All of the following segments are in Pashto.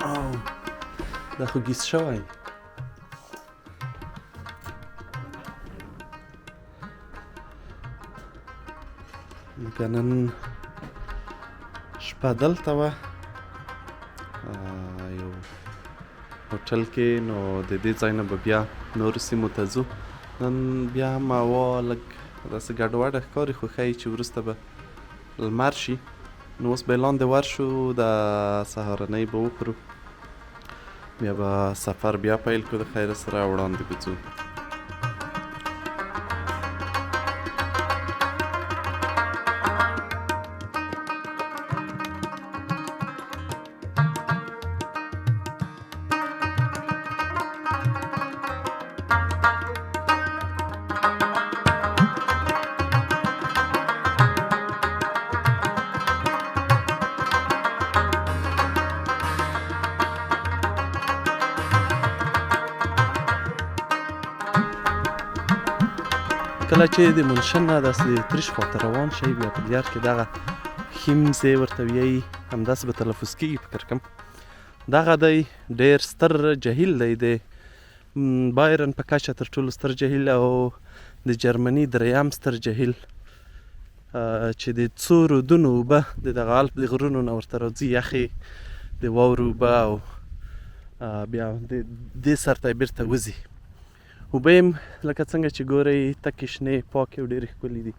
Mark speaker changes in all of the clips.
Speaker 1: او دا خو ګیس شوی. لکه نن شپه دلته وه یو هوټل کې، نو د دې ځای نه به بیا نورو سیمو ته ځو. نن بیا هم هوا لږ داسې ګډوډه ښکاري، خو ښایي چې وروسته به لمر شي. نو اوس به یې لاندې ورشو، د سهارنۍ به وخورو، بیا به سفر بیا پیل کړو د خیره سره، وړاندې به ځو. کله چې د منشن نه داسې تریش خواته روان شئ، بیا په دیار کې دغه خیم ځای ورته ویایي، همداسې به تلفظ کېږي فکر کوم. دغه دی ډېر ستر جهیل دی، د بایرن په کچه تر ټولو ستر جهیل او د جرمني دریم ستر جهیل، چې د څو رودونو اوبه د دغه الپ د غرونو نه ورته راځي، یخې د واورو اوبه، او بیا د دې سر ته یې بېرته وځي. اوبه یې لکه څنګه چې ګورئ تکې شنې پاکې او ډېرې ښکلي دي،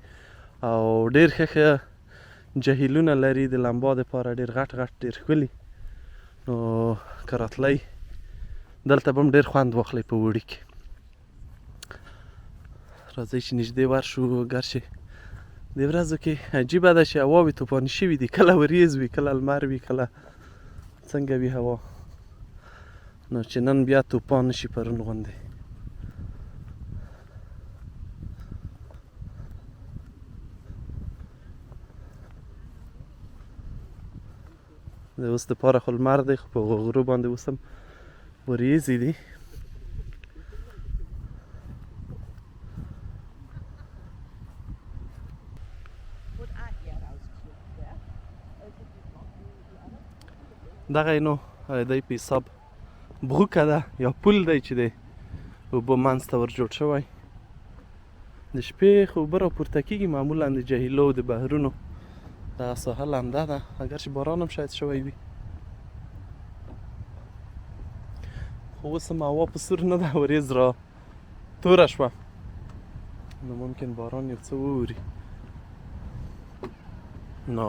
Speaker 1: او ډېر ښه جهیلونه لري د لمبا دپاره، ډېر غټ غټ، ډېر ښکلي. نو که راتلی دلته به هم ډېر خوند واخلئ په اوړي کې. راځئ چې نږدې ورشو. ګرچې دې ورځو کې عجیبه ده چې هواوې طوفاني شوي دي، کله وریځ وي، کله لمر وي، کله څنګه وي هوا. نو چې نن بیا طوفان نه شي پرون غوندې. د اوس دپاره خو لمر دی، خو په غرو باندې اوس هم وریځې دي. دغه یې نو دی په حساب بروکه ده یا پل دی چې دی اوبه منځ ته ور جوړ شوی. د شپې خو اوبه راپورته کېږي، معمولا د جهیلو د بحرونو دغه ساحه لمده ده، اگر چې باران هم شاید شوی وي. خو اوس هم هوا په سور نه ده، وریځ را توره شوه، نو ممکن باران یو څه ووري. نو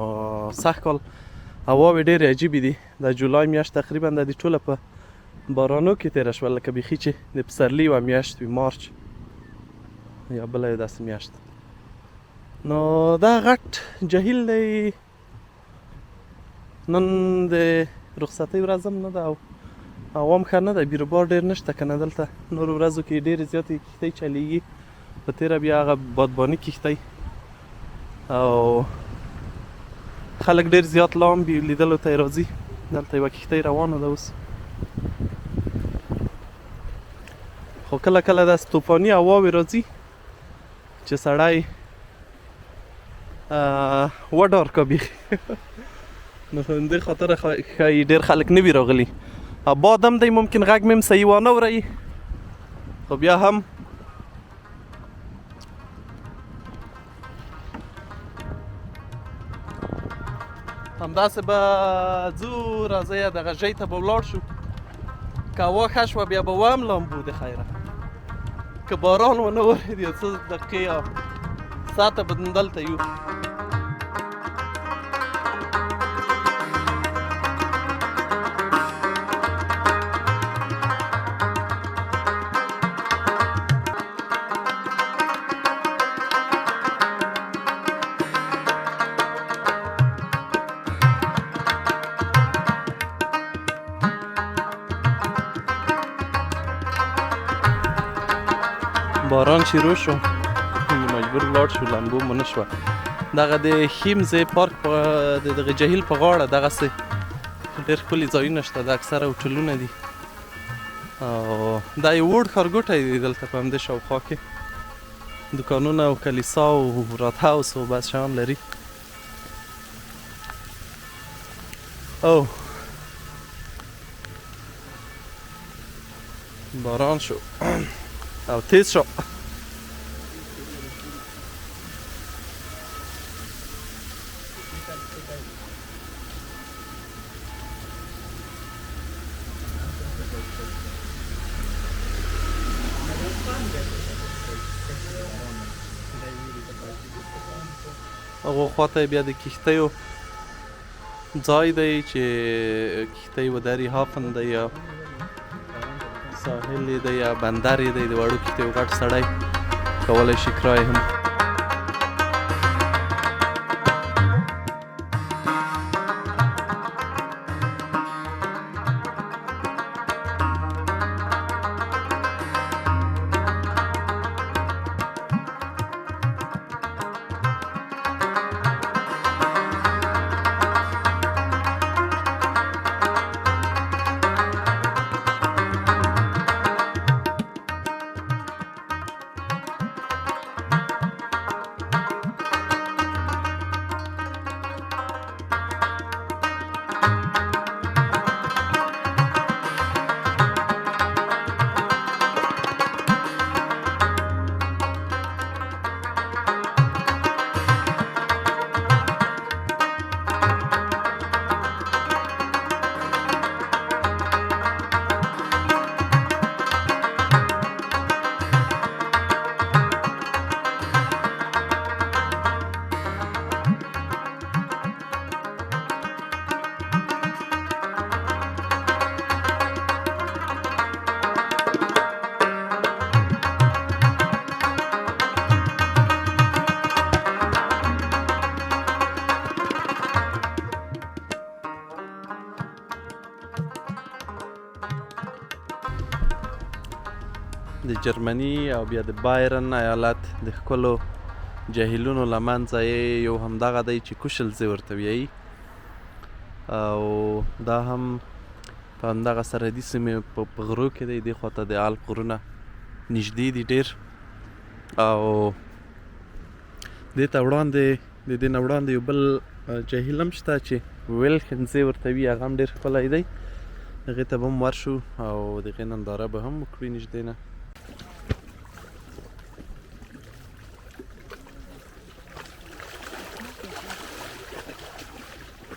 Speaker 1: سږکال هواوې ډېرې عجیبې دي. د جولای میاشت تقریبا د دې ټوله په بارانو کې تېره شوه، لکه بیخي چې د پسرلي یوه میاشت وي، مارچ یا بله یې داسې میاشت. نو دا غټ جهیل دی. نن د رخصتۍ ورځ هم نه ده او هوا هم ښه نه ده، بیروبار ډېر نشته، که نه دلته نورو ورځو کې ډېرې زیاتې کښتۍ چلیږي. په تېره بیا هغه بادباني کښتۍ او خلک ډېر زیات لامبي لیدلو ته یې راځي. دلته یوه کښتۍ روانه ده اوس، خو کله کله داسې طوفاني هواوې راځي چې سړی وډار کا بیخي. نو په همدې خاطره ښایي ډېر خلک نه وي راغلي. باد هم دی، ممکن غږ مې هم صحیح وانه ورئ، خو بیا هم همداسې به ځو. راځئ دغه ژۍ ته به ولاړ شو، که هوا ښه شوه بیا به وهم لامبو د خیره، که باران ونه ورېد یو څه دقیقې یا ساعته به دلته یو. باران شروع شو، مجبور ولاړ شو، لامبو مو نه شوه. دغه د خیمزې پارک په دغه جهیل په غاړه دغسې ډېر ښکلي ځایونه شته، د اکثره هوټلونه دي، او دا یو وړ ښارګوټی دی دلته په همدې شاوخوا کې، دوکانونه او کلیسا او رات هاوس او بس شیان لري. او باران شو او تیز شو. هغو خواته بیا د کښتیو ځای دی چې کښتۍ ودرې هافن دی یا ساحل یې دی یا بندر یې دی د وړو کښتیو غټ سړی کولی شي کرایې هم. د جرمني او بیا د بایرن ایالت د ښکلو جهیلونو له منځه یې یو همدغه دی چې کوشلزې ورته وایي او دا هم په همدغه سرحدي سیمې په غرو کې دی. دې خواته د الپ غرونه نږدې دي ډېر او دې ته وړاندې د دې نه وړاندې یو بل جهیل هم شته چې ویلخنزې ورته وي، هغه هم ډېر ښکلی دی. هغې ته به هم ورشو او د هغې ننداره به هم وکړو نږدې نه.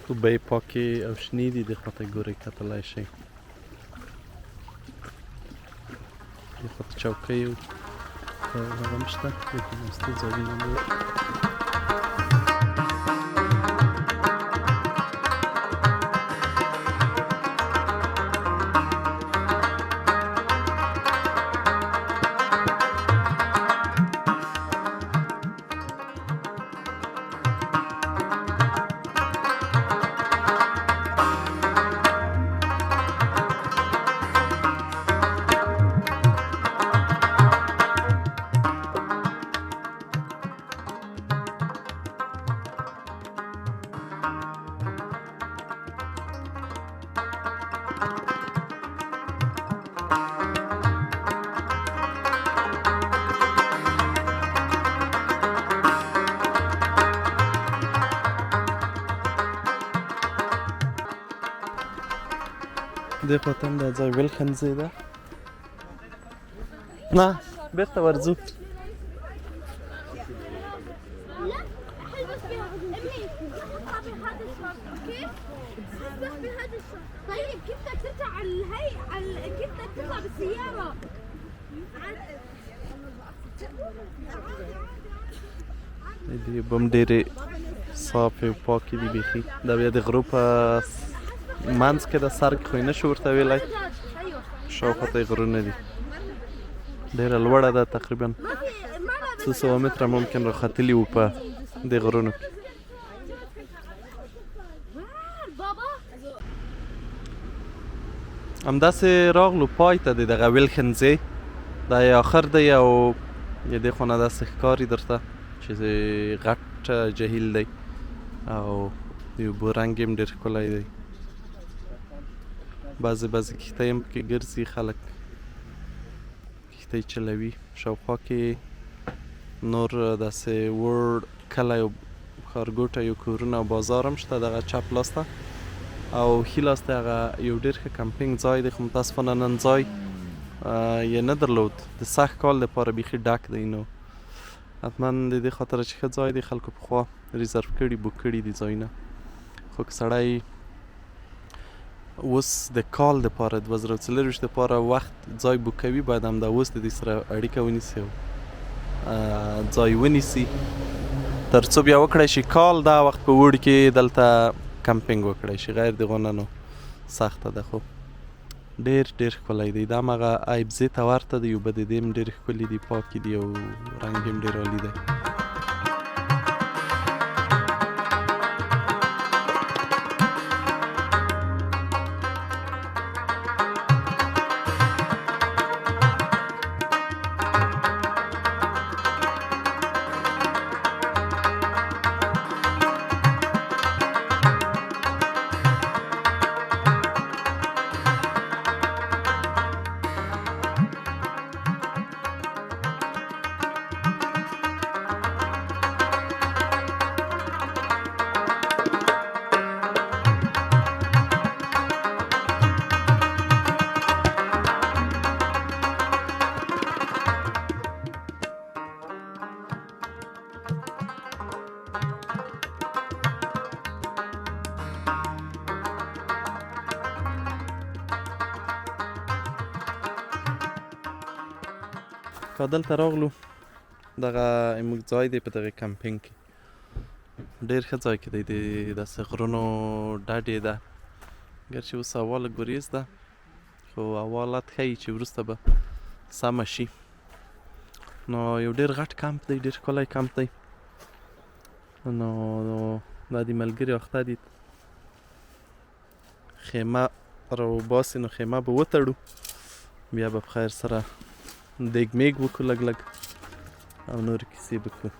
Speaker 1: اوبه یې پاکې او شنې دي، دې خواته ګورئ کتلی شئ. دې خواته چوکۍ او هغه هم شته، دې کې ناستې ځایونه هم دې خواته هم دا ځای ویلخنزې ده. نه بېرته ورځو. دې به هم ډېرې صافې او پاکې دي بیخي. دا بیا د غرو په منځ کې د سر کې خو یې نشو ورته ویلی، شاوخواته یې غرونه دي. ډېره لوړه ده، تقریبا 200 متره ممکن راختلي وو په دې غرونو کې. همداسې راغلو پای ته د دغه ویلخنزې، دا یې آخر دی او دې خوا نه داسې ښکاري درته چې غټ جهیل دی او د اوبو رنګ یې هم ډېر ښکلی دی. بعضې کښتۍ هم پکې ګرځي، خلک کښتۍ چلوي. شاوخوا کې نور داسې وړ کلی او ښارګوټی یو کورونه او بازار هم شته دغه چپ لاس ته، او ښي لاس ته هغه یو ډېر ښه کمپینګ ځای دی، خو متاسفانه نن ځای یې نه درلود د سږ کال لپاره بیخي ډک دی. نو حتما د دې خاطر چې ښه ځای دی خلکو پخوا ریزرو کړي بوک کړي دي ځایونه. خو که سړی اوس د کال دپاره 2024 دپاره وخت ځای بوک کوي باید همدا اوس د دې سره اړیکه ونیسي او ځای ونیسي تر څو بیا وکړی شي کال دا وخت په اوړي کې دلته کمپینګ وکړی شي. غیر د غونه نو سخته ده خو ډېر ډېر ښکلی دی. دا هماغه ایبزې ته ورته دی، اوبه د دې هم ډېرې ښکلي دي، پاکې دي او رنګ یې هم ډېر عالي دی. که دلته راغلو دغه موږ ځای دی په دغه کمپینګ کې ډېر ښه ځای کې دی. د داسې غرونو ډډ یې ده، ګرچې اوس هوا لږ وریځ ده خو حالات ښیي چې وروسته به سمه شي. نو یو ډېر غټ کمپ دی، ډېر ښکلی کمپ دی. نو دا د ملګري اخته دي خیمه راوباسي، نو خیمه به وتړو بیا به په خیر سره دیګ میګ وکړو لږ لږ او نورې کیسې به کوو.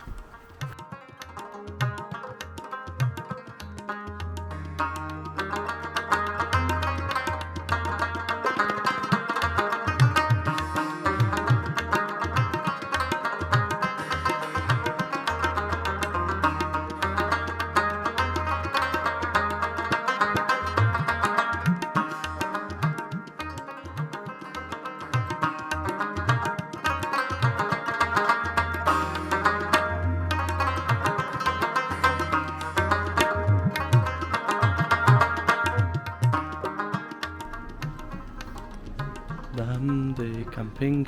Speaker 1: دا هم د کمپینګ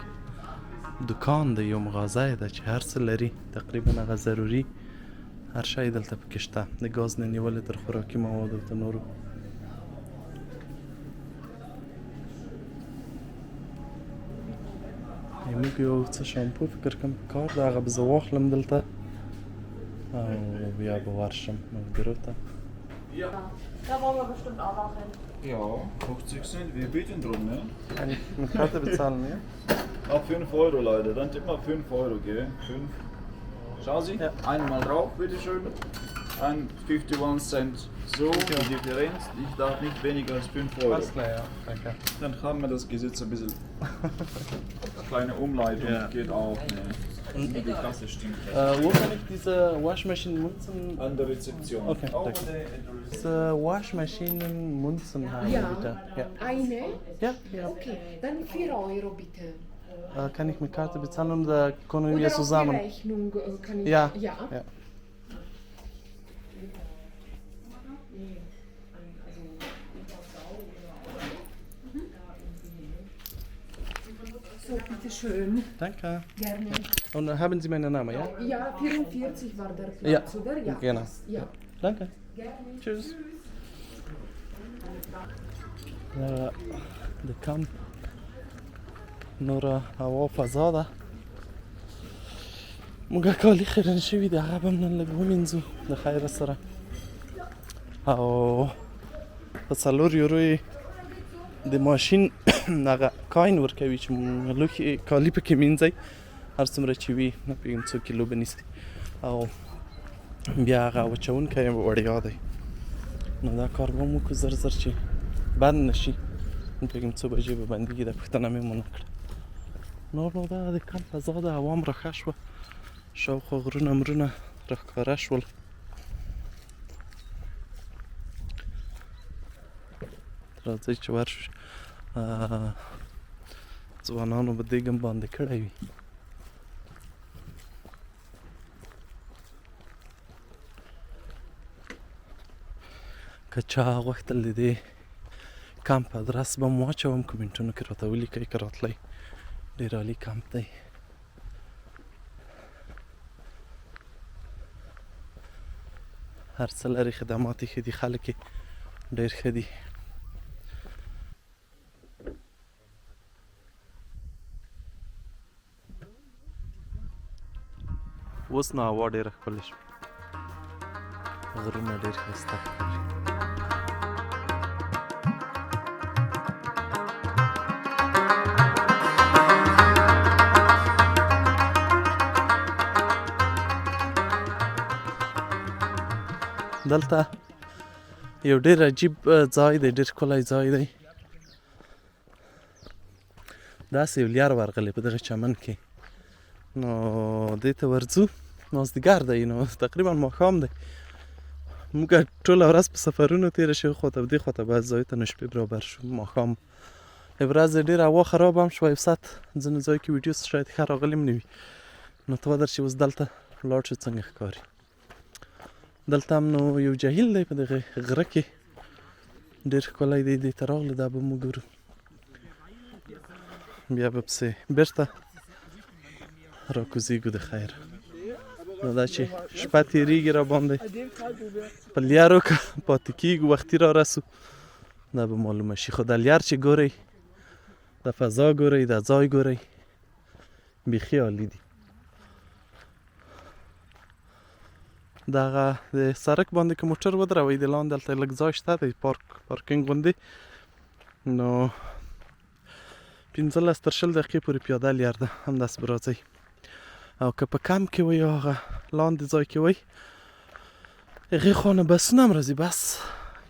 Speaker 1: دکان دی، یو مغازه ده چې هر څه لري تقریبا هغه ضروري هر شی دلته پکې شته، د ګاز نه نیولې تر خوراکي موادو ته نورو. موږ یو څه شامپو فکر کوم کار ده هغه به زه واخلم دلته او بیا به ورشم ملګرو ته.
Speaker 2: Ja, da wollen wir bestimmt auch noch hin.
Speaker 3: Ja, 50 Cent, wir bieten drum, ne?
Speaker 1: Kann ich mit Karte bezahlen, ja?
Speaker 3: Ab 5 Euro, Leute. Dann tipp mal 5 Euro, gell? 5. Schau Sie,
Speaker 1: Ja.
Speaker 3: einmal drauf, bitteschön. Ein 51 Cent. So, die Differenz. Ich darf nicht weniger als 5 Euro.
Speaker 1: Alles klar, ja, danke.
Speaker 3: Dann haben wir das Gesetz ein bisschen. Kleine Umleitung
Speaker 1: Ja.
Speaker 3: geht auch, ne? Die Kasse stimmt.
Speaker 1: Wo kann ich diese Waschmaschinen Munzen?
Speaker 3: An der Rezeption.
Speaker 1: Okay,
Speaker 3: Auch
Speaker 1: danke.
Speaker 3: an der
Speaker 1: Diese Waschmaschinen Munzen haben,
Speaker 2: Ja,
Speaker 1: bitte. Ja.
Speaker 2: eine?
Speaker 1: Ja, ja.
Speaker 2: Okay, dann 4 Euro bitte.
Speaker 1: Kann ich mit Karte bezahlen oder können wir
Speaker 2: Oder auf die
Speaker 1: zusammen?
Speaker 2: Rechnung kann ich...
Speaker 1: Ja.
Speaker 2: Ja.
Speaker 1: Ja.
Speaker 2: So, bitteschön.
Speaker 1: Danke.
Speaker 2: Gerne.
Speaker 1: Und haben Sie meinen Namen, ja?
Speaker 2: Ja, 44 war der Platz,
Speaker 1: Ja,
Speaker 2: oder? Ja.
Speaker 1: genau.
Speaker 2: Ja.
Speaker 1: Danke.
Speaker 2: Gerne.
Speaker 1: Tschüss. د کمپ نوره هوا فضا ده، موږ کالي خیرن شوي دي هغه به هم نن لږ ومینځو د خیره سره او په 4 یورو یې د ماشین هغه کاین ورکوي چې لوښي کالي پکې مینځئ هر څومره چې وي نه پوهېږم څو کیلو به نیسي او بیا هغه وچوونکی یې وړیا دی. نو دا کار به هم وکړو زر زر چې بند نه شي، نه پوهېږم څو بجې به بندېږي دا پوښتنه مې ونه کړه. نور نو دا د کمپ فضا ده، هوا هم راښه شوه، شاوخوا غرونه مرونه راښکاره شول. راځئ چې ورشو ځوانانو به دیګم باندې کړی وي. که چا غوښتل د دې کمپ ادرس به م واچوم کمنټونو کې راته ولیکئ که راتلی. ډېر عالي کمپ دی. هر څه لري، خدمات یې ښه دي، خلک یې ډېر ښه دي. اوس نو هوا ډېره ښکلې شوه، غرونه ډېر ښایسته ښکاري. دلته یو ډېر عجیب ځای دی، ډېر ښکلی ځای دی. داسې یو لیار ورغلی په دغه چمن کې، نو دې ته ورځو. مازدیګر دی، نو تقریبا ماښام دی. موږ ټوله ورځ په سفرونو تېره شوې، خواته دې خواته بعض ځایو ته نو شپې برابر شو. ماښام ورځ ډېره هوا خراب هم شوه، یو ساعت ځینې ځای کې ویډیو شاید ښه راغلې هم نه وي. نو ته ودرشې اوس دلته ولاړ شو څنګه ښکاري. دلته هم نو یو جهیل دی په دغه غره کې، ډېر ښکلی دی. دې ته راغلو، دا به موږ ګورو، بیا به پسې بېرته راکوزېږو د خیر. نو دا چې شپه تېرېږي را باندې، په لیارو که پاتې کېږو، وختي را رسو، دا به معلومه شي. خو دا لیار چې ګورئ، دا فضا ګورئ، دا ځای ګورئ، بیخي عالي دي. دغه د سړک باندې که موټر ودروئ، د لاندې هلته لږ ځای شته دی، پارکینګ غوندې. نو 15 تر 20 دقیقې پورې پیاده لیار ده، همداسې به راځئ. او که په کمپ کې وئ یا هغه لاندې ځای کې وئ، هغې خوا نه بسونه هم راځي. بس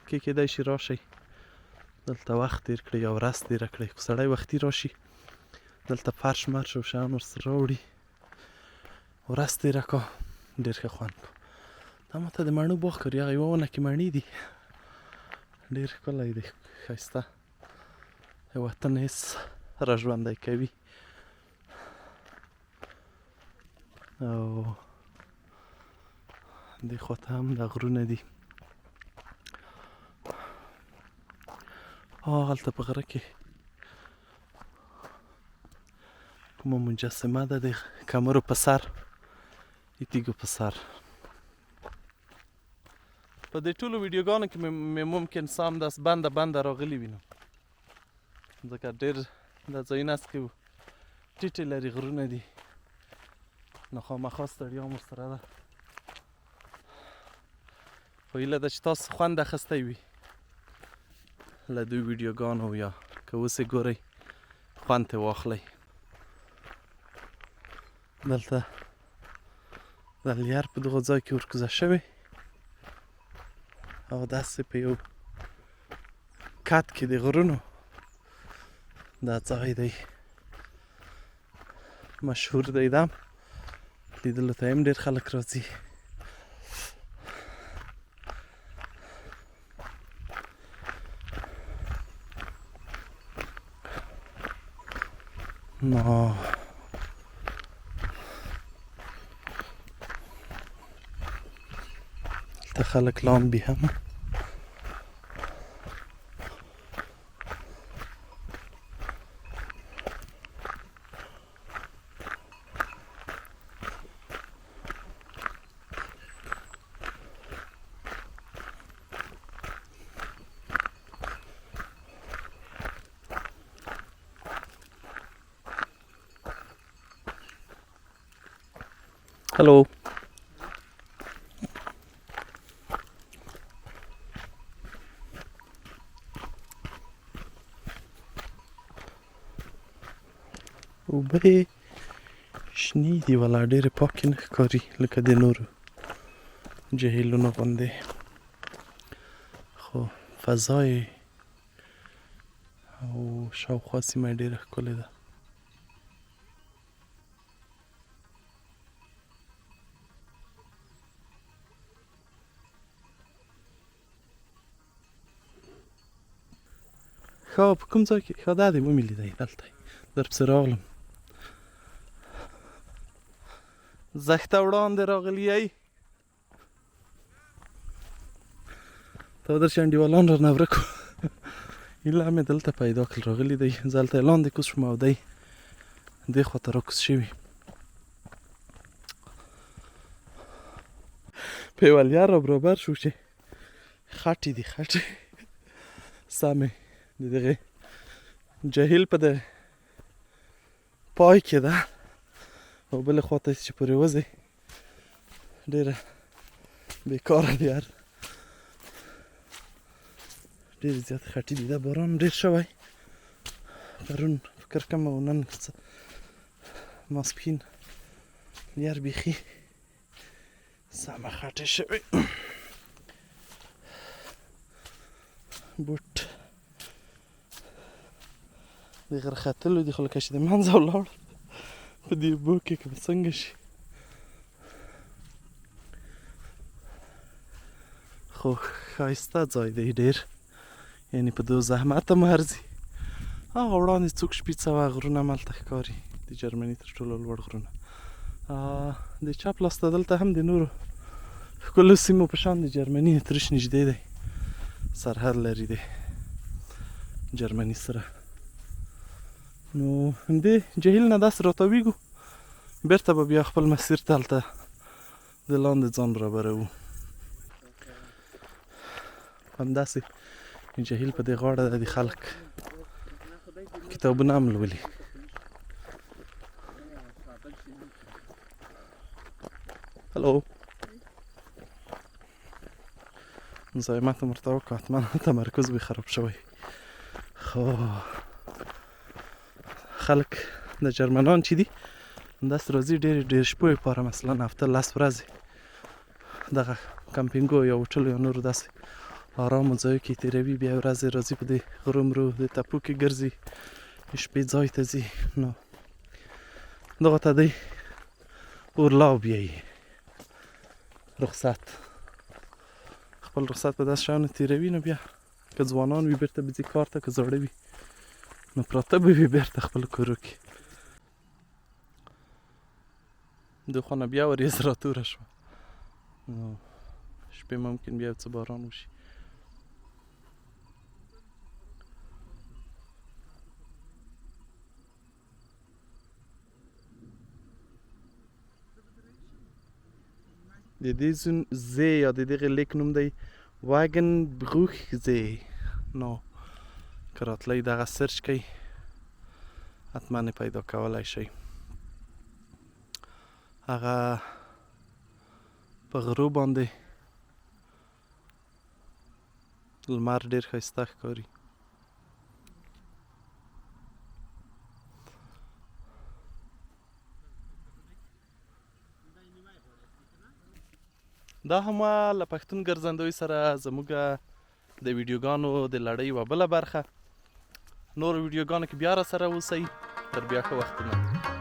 Speaker 1: کې کېدی شي راشئ، دلته وخت تېر کړئ یا ورځ تېره کړئ. خو سړی وختي راشي، دلته فرش مرش او شیان ورسره راوړي، ورځ تېره کا، ډېر ښه خوند کو. دا ماته د مڼو باغ ښکاري، هغه یوه ونه کې مڼې دي، ډېر ښکلی دی، ښایسته. د وطن حس را ژوندی کوي. او دې خواته هم د غرونه دي. هلته په غره کې کومه مجسمه ده د کمرو په سر، د تیږو په سر. په دې ټولو ویډیوګانو کې مې ممکن سام داس بنده راغلي وینم، ځکه ډېر دا ځایونه هسې کې ټیټې لري، غرونه دي، نو خامخا ستړیا هم ورسره ده. خو هیله ده چې تاسو خوند اخیستی وي له دوی ویډیوګانو، یا که اوس یې ګورئ خوند ترې واخلئ. دلته د لیار په دغه ځای کې ورکوزه شوې، او داسې په یو کټ کې د غرونو دا ځای دی، مشهور دی. دا لیدلو ته هم ډېر خلک راځي. نو دلته خلک لامبي هم. Hello. اوبه شنې دي، ولا ډېرې پاکې نه ښکاري لکه د نورو جهیلونو غوندې، خو فضا یې او شاوخوا سیمه یې ډېره ښکلې ده. ښه په کوم ځای کې ښه دا دی ومې لیدی دلته در پسې راغلم زښته وړاندې راغلی یی ته در انډیوالان رانه ورک وو ایله مې دلته پیدا کړل راغلی دی زه هلته یې لاندې کوز شوم او دی دې خوا ته راکوز شوي پیولیه را برابر شو چې خټې دي خټې سمې د دغې جهیل په د پای کې ده او بلې خوا ته چې پورې وځې ډېره بېکاره دی هر ډېر زیات خټې دي دا باران ډېر شوی پرون فکر کوم او نن ماسپښین یار بیخي سمه خټې شوې بوټ د غره ختلو دي خو لکه چې د منځه ولاړ په دې اوبو کې که به څنګه شي خو ښایسته ځای دی ډېر یعنې په دو زحمت هم ارځي هغه وړاندې څوک شپېڅه غرونه هملته ښکاري د جرمني تر ټولو لوړ غرونه د چپ لاس ته دلته هم د نورو ښکلو سیمو په شان د جرمني اتریش نږدې دی سرحد لري دی جرمني سره نو همدې جهیل نه داسې راتاویږو بېرته به بیا خپل مسیر ته هلته د لاندې ځان برابروو همداسې جهیل په دې غاړه د خلک کتابونه هم لولي هلو مزاحمت هم ورته وکړه حتما تمرکز به خراب شوی خو خلک د جرمنان چې دي همداسې راځي ډېر شپو لپاره مثلا هفته 10 ورځې دغه کمپینګو یا هوټلو یا نورو داسې آرامو ځایو کې تېروي بیا ورځې راځي په دې غرو مرو د تپو کې ګرځي شپې ځای ته ځي نو دغه ته دی اورلاو بیایي رخصت خپل رخصت په داسې شیانو تېروي نو بیا که ځوانان وي بېرته به ځي کار ته که زاړه وي نو پراته به وي بېرته خپلو کورو کې د خوا نه بیا وریځ راتوره شوه نو شپې ممکن بیا څه باران وشي د دې ځای یا د دغې لیک نوم دی واګن بروخ ځای نو که راتلی دغه سرچ کوئ حتما یې پیدا کولی شئ هغه په غرو باندې لمر ډېر ښایسته ښکاري دا هم له پښتون ګرځندوی سره زموږ د ویډیوګانو د لړۍ یوه بله برخه نورو ویډیوګانو کې بیا را سره اوسئ تر بیا ښه وختونه